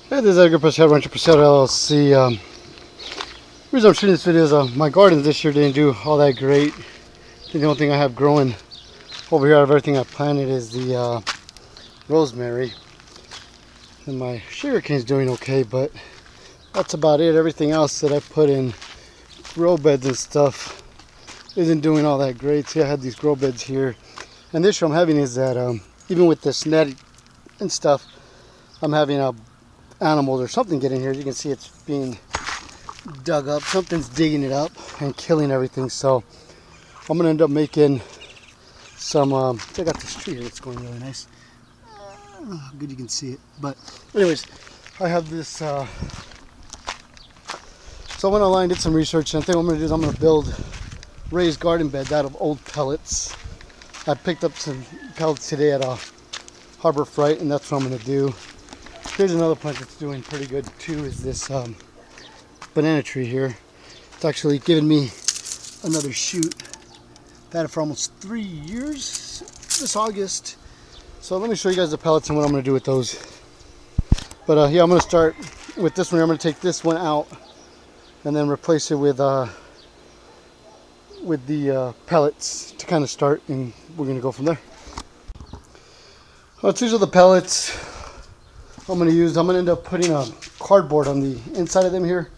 Hey, this is Edgar Pascal, Rancho Pascal LLC. The reason I'm shooting this video is my gardens this year didn't do all that great. I think the only thing I have growing over here out of everything I planted is the rosemary. And my sugarcane's doing okay, but that's about it. Everything else that I put in grow beds and stuff isn't doing all that great. See, I had these grow beds here. And the issue I'm having is that even with this net and stuff, I'm having animals or something get in here. As you can see, it's being dug up. Something's digging it up and killing everything. So I'm gonna end up making some check out this tree here. It's going really nice. How good you can see it. But anyways, I have this so I went online, did some research, and I think what I'm gonna do is I'm gonna build raised garden beds out of old pellets. I picked up some pellets today at Harbor Freight, and that's what I'm gonna do. Here's another plant that's doing pretty good too, is this banana tree here. It's actually given me another shoot. I've had it for almost 3 years this August. So let me show you guys the pellets and what I'm going to do with those. But yeah, I'm going to start with this one. I'm going to take this one out and then replace it with the pellets to kind of start, and we're going to go from there. Well, these are the pellets I'm going to use. I'm going to end up putting a cardboard on the inside of them here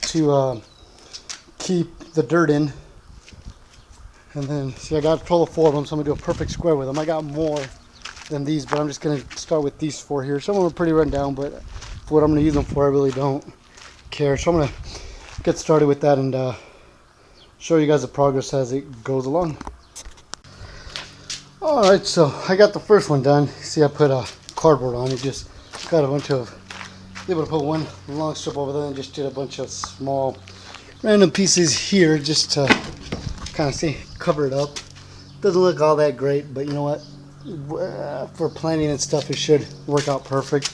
to keep the dirt in. And then, see, I got a total of 4 of them, so I'm going to do a perfect square with them. I got more than these, but I'm just going to start with these 4 here. Some of them are pretty run down, but for what I'm going to use them for, I really don't care. So I'm going to get started with that and show you guys the progress as it goes along. Alright, so I got the first one done. See, I put a cardboard on it. Just got a bunch of, able to put one long strip over there and just did a bunch of small random pieces here just to kind of see, cover it up. Doesn't look all that great, but you know what, for planting and stuff it should work out perfect.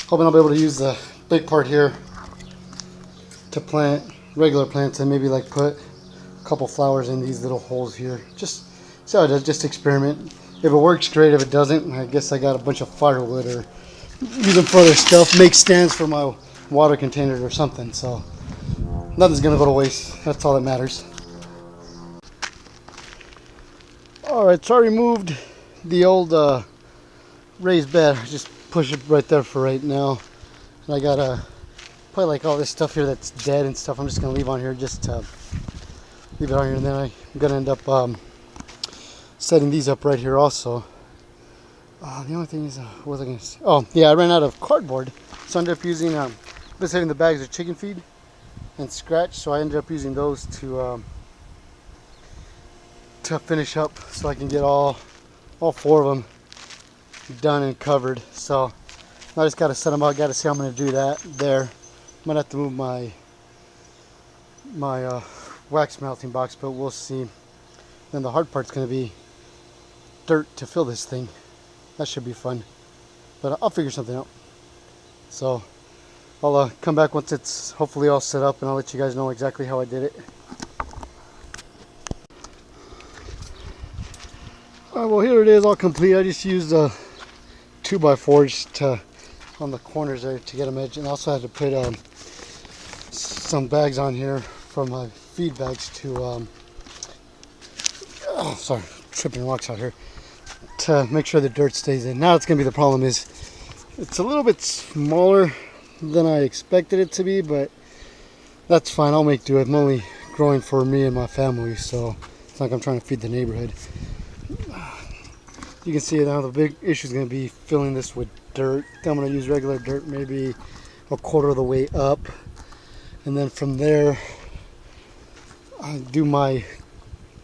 Hoping I'll be able to use the big part here to plant regular plants and maybe like put a couple flowers in these little holes here. Just see how it does, just experiment. If it works, great. If it doesn't, I guess I got a bunch of firewood or use them for other stuff, make stands for my water containers or something. So nothing's gonna go to waste. That's all that matters. Alright, so I removed the old raised bed. I just push it right there for right now. And I got put like all this stuff here that's dead and stuff. I'm just gonna leave on here, just to leave it on here, and then I'm gonna end up setting these up right here also. The only thing is, what was I gonna say? Oh yeah, I ran out of cardboard, so I ended up using been saving the bags of chicken feed and scratch, so I ended up using those to finish up, so I can get all 4 of them done and covered. So I just got to set them out. Got to see how I'm going to do that there. I'm gonna have to move my wax melting box, but we'll see. Then the hard part's going to be dirt to fill this thing. That should be fun, but I'll figure something out. So I'll come back once it's hopefully all set up, and I'll let you guys know exactly how I did it. Alright, well, here it is, all complete. I just used 2x4s to on the corners there to get them edged, and also had to put some bags on here from my feed bags to sorry, tripping rocks out here, to make sure the dirt stays in. Now it's gonna be, the problem is it's a little bit smaller than I expected it to be, but that's fine. I'll make do. I'm only growing for me and my family, so it's not like I'm trying to feed the neighborhood. You can see now the big issue is going to be filling this with dirt. I'm going to use regular dirt, maybe a quarter of the way up, and then from there I do my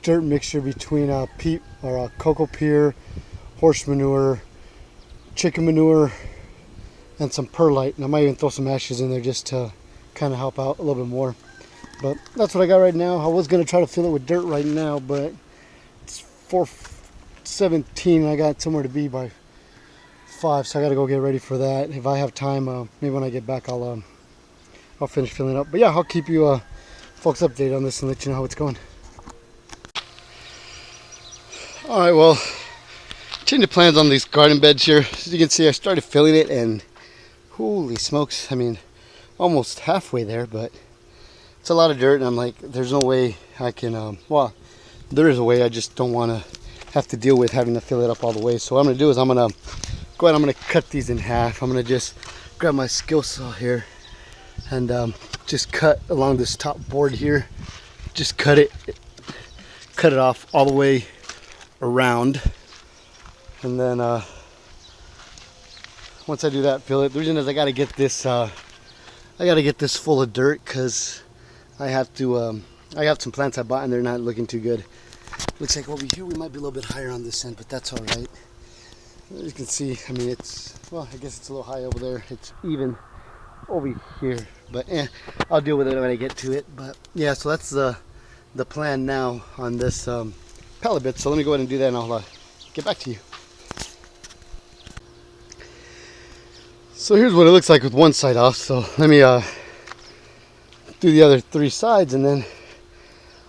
dirt mixture between peat or cocoa pear, horse manure, chicken manure, and some perlite. And I might even throw some ashes in there just to kind of help out a little bit more. But that's what I got right now. I was going to try to fill it with dirt right now, but it's 4:17 and I got somewhere to be by 5, so I got to go get ready for that. If I have time, maybe when I get back I'll finish filling up. But yeah, I'll keep you folks updated on this and let you know how it's going. Alright, well, change the plans on these garden beds here. As you can see, I started filling it and Holy smokes, I mean, almost halfway there, but it's a lot of dirt, and I'm like, there's no way I can, well, there is a way, I just don't want to have to deal with having to fill it up all the way. So what I'm going to do is I'm going to go ahead, I'm going to cut these in half. I'm going to just grab my skill saw here and just cut along this top board here. Just cut it off all the way around, and then once I do that, fill it. The reason is I got to get this full of dirt because I have some plants I bought and they're not looking too good. Looks like over here we might be a little bit higher on this end, but that's all right. As you can see, I mean, it's, well, I guess it's a little high over there. It's even over here, but I'll deal with it when I get to it. But yeah, so that's the plan now on this pallet bit. So let me go ahead and do that, and I'll get back to you. So here's what it looks like with one side off. So let me do the other 3 sides and then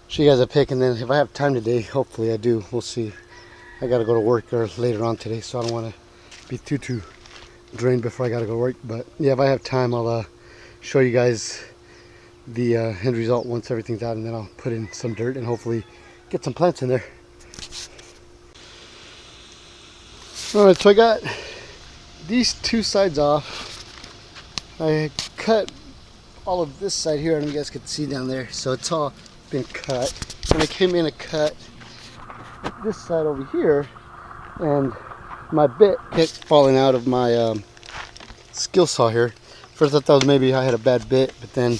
show you guys a pick. And then if I have time today, hopefully I do, we'll see. I gotta go to work or later on today, so I don't want to be too drained before I gotta go to work. But yeah, if I have time, I'll show you guys the end result once everything's out, and then I'll put in some dirt and hopefully get some plants in there. Alright, so I got these 2 sides off. I cut all of this side here, and you guys can see down there, so it's all been cut. And I came in and cut this side over here, and my bit kept falling out of my skill saw here. First I thought maybe I had a bad bit, but then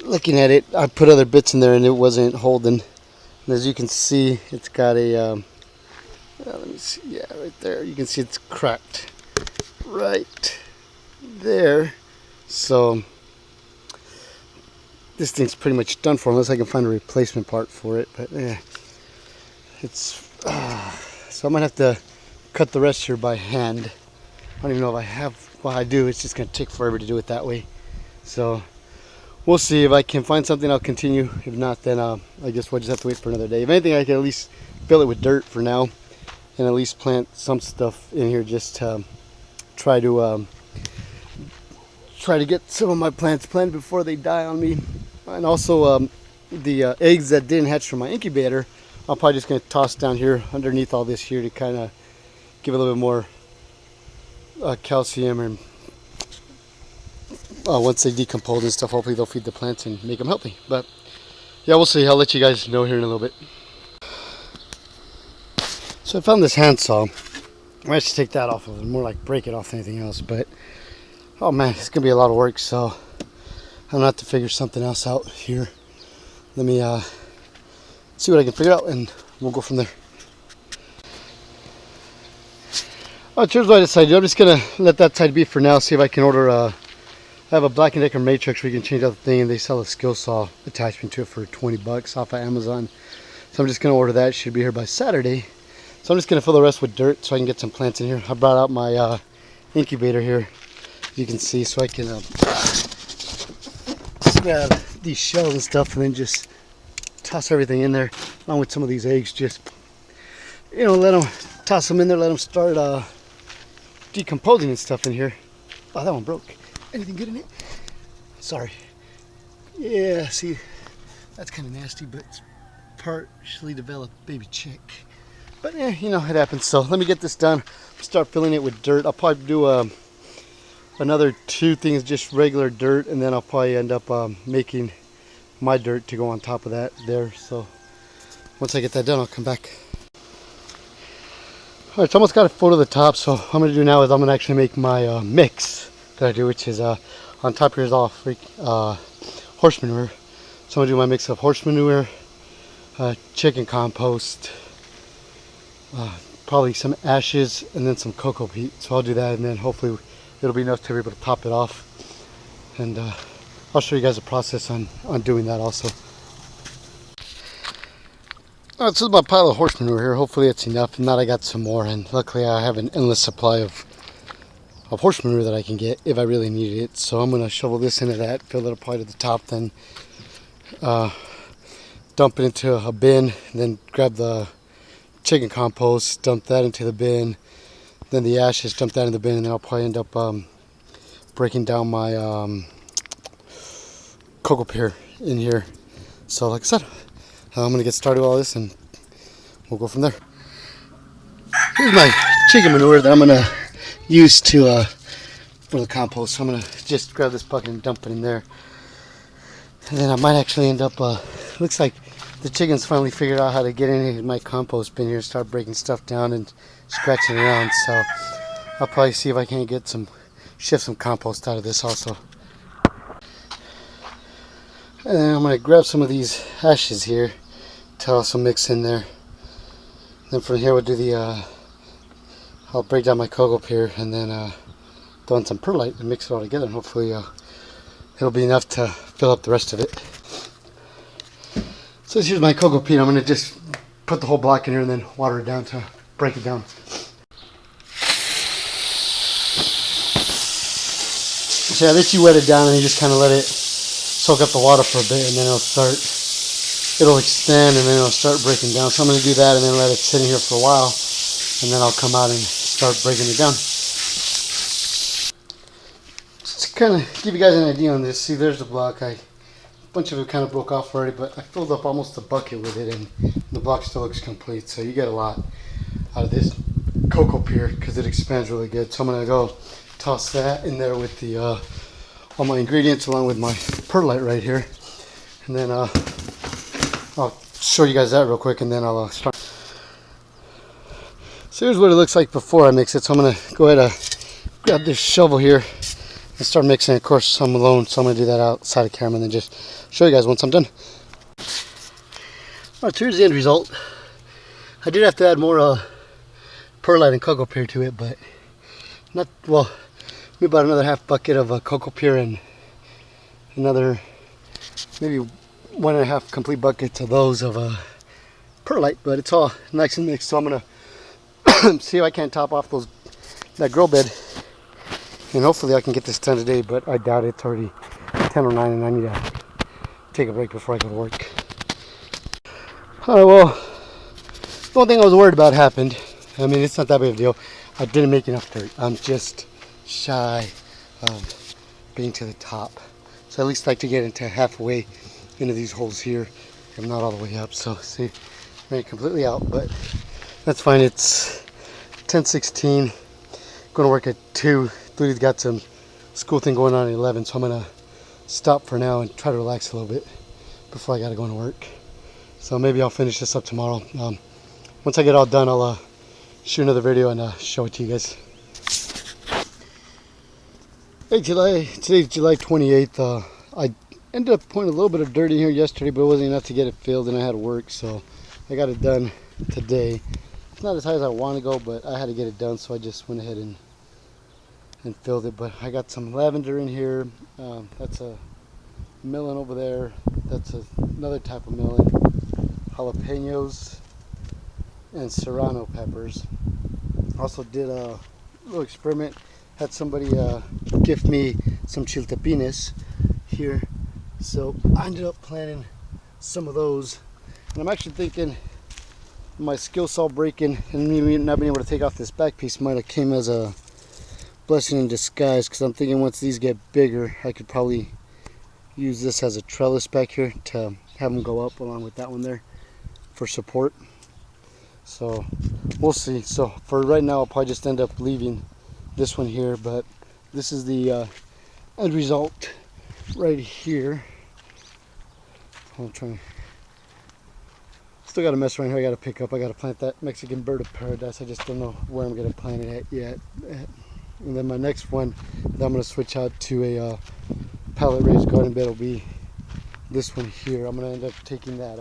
looking at it, I put other bits in there and it wasn't holding. And as you can see, it's got a let me see, yeah, right there, you can see it's cracked right there. So this thing's pretty much done for, unless I can find a replacement part for it. But yeah, it's so I'm gonna have to cut the rest here by hand. I don't even know if I have. Well, I do. It's just gonna take forever to do it that way. So we'll see. If I can find something, I'll continue. If not, then I guess we'll just have to wait for another day. If anything, I can at least fill it with dirt for now, and at least plant some stuff in here just to try to get some of my plants planted before they die on me. And also the eggs that didn't hatch from my incubator, I'm probably just going to toss down here underneath all this here to kind of give it a little bit more calcium, and once they decompose and stuff, hopefully they'll feed the plants and make them healthy. But yeah, we'll see. I'll let you guys know here in a little bit. So I found this handsaw. I might just take that off of it, more like break it off than anything else. But oh man, it's gonna be a lot of work, so I'm gonna have to figure something else out here. Let me see what I can figure out, and we'll go from there. Oh, here's what I decided. I'm just gonna let that side be for now. See if I can order I have a Black & Decker matrix where you can change out the thing, and they sell a skill saw attachment to it for 20 bucks off of Amazon. So I'm just gonna order that. It should be here by Saturday. So I'm just gonna fill the rest with dirt so I can get some plants in here. I brought out my incubator here, you can see, so I can grab these shells and stuff and then just toss everything in there along with some of these eggs. Just, you know, let them, toss them in there, let them start decomposing and stuff in here. Oh, that one broke. Anything good in it? Sorry. Yeah, see, that's kind of nasty, but it's partially developed baby chick. But yeah, you know, it happens. So let me get this done, start filling it with dirt. I'll probably do another 2 things, just regular dirt, and then I'll probably end up making my dirt to go on top of that there. So once I get that done, I'll come back. Alright, it's almost got it full to the top, so what I'm going to do now is I'm going to actually make my mix that I do, which is on top here is all horse manure. So I'm going to do my mix of horse manure, chicken compost, probably some ashes, and then some cocoa peat. So I'll do that, and then hopefully it'll be enough to be able to top it off. And I'll show you guys the process on doing that also. Alright, so this is my pile of horse manure here. Hopefully it's enough. If not, I got some more, and luckily I have an endless supply of horse manure that I can get if I really needed it. So I'm going to shovel this into that, fill it up right at the top, then dump it into a bin, then grab the chicken compost, dump that into the bin, then the ashes, dump that in the bin, and then I'll probably end up breaking down my cocoa pear in here. So like I said, I'm gonna get started with all this and we'll go from there. Here's my chicken manure that I'm gonna use to for the compost. So I'm gonna just grab this bucket and dump it in there, and then I might actually end up. Looks like the chickens finally figured out how to get in my compost bin here and start breaking stuff down and scratching around. So I'll probably see if I can't get shift some compost out of this also. And then I'm gonna grab some of these ashes here to also mix in there. Then from here we'll do the I'll break down my cocoa pear and then throw in some perlite and mix it all together, and hopefully it'll be enough to fill up the rest of it. So here's my cocoa peat. I'm going to just put the whole block in here and then water it down to break it down. So yeah, this you wet it down and you just kind of let it soak up the water for a bit, and then it'll extend and then it'll start breaking down. So I'm going to do that and then let it sit in here for a while, and then I'll come out and start breaking it down. Just to kind of give you guys an idea on this, see there's the block. A bunch of it kind of broke off already, but I filled up almost a bucket with it and the block still looks complete. So you get a lot out of this cocoa pear because it expands really good. So I'm going to go toss that in there with the all my ingredients along with my perlite right here. And then I'll show you guys that real quick and then I'll start. So here's what it looks like before I mix it. So I'm going to go ahead and grab this shovel here and start mixing. Of course, I'm alone, so I'm going to do that outside of camera and then just show you guys once I'm done. Alright, so here's the end result. I did have to add more perlite and cocoa pear to it, but not, well, maybe about another half bucket of cocoa pear and another maybe 1.5 complete buckets of those of perlite, but it's all nice and mixed. So I'm going to see if I can't top off that grow bed, and hopefully I can get this done today, but I doubt it. It's already 10:09 and I need to take a break before I go to work. Alright, well, the one thing I was worried about happened. I mean, it's not that big of a deal. I didn't make enough dirt. I'm just shy of being to the top. So I at least like to get into halfway into these holes here. I'm not all the way up, so see, I ain't completely out, but that's fine. It's 10:16. Going to work at 2. Ludy's got some school thing going on at 11, so I'm going to stop for now and try to relax a little bit before I got to go into work. So maybe I'll finish this up tomorrow. Once I get all done, I'll shoot another video and show it to you guys. Hey, today's July 28th. I ended up putting a little bit of dirt in here yesterday, but it wasn't enough to get it filled, and I had to work, so I got it done today. It's not as high as I want to go, but I had to get it done, so I just went ahead and filled it. But I got some lavender in here. That's a melon over there. That's another type of melon. Jalapenos and serrano peppers. Also did a little experiment. Had somebody gift me some chiltepines here, so I ended up planting some of those. And I'm actually thinking my skill saw breaking and me not being able to take off this back piece might have came as a blessing in disguise, because I'm thinking once these get bigger I could probably use this as a trellis back here to have them go up along with that one there for support. So we'll see. So for right now I'll probably just end up leaving this one here, but this is the end result right here. I'm trying. Still got a mess around here I got to pick up. I got to plant that Mexican bird of paradise. I just don't know where I'm going to plant it at yet. And then my next one that I'm going to switch out to a pallet raised garden bed will be this one here. I'm going to end up taking that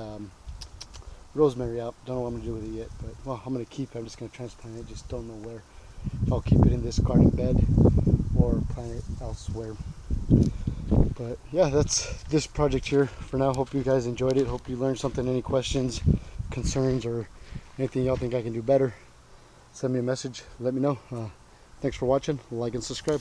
rosemary out. Don't know what I'm going to do with it yet, but well, I'm going to keep it. I'm just going to transplant it. Just don't know where. If I'll keep it in this garden bed or plant it elsewhere. But yeah, that's this project here for now. Hope you guys enjoyed it. Hope you learned something. Any questions, concerns, or anything y'all think I can do better, send me a message. Let me know. Thanks for watching. Like and subscribe.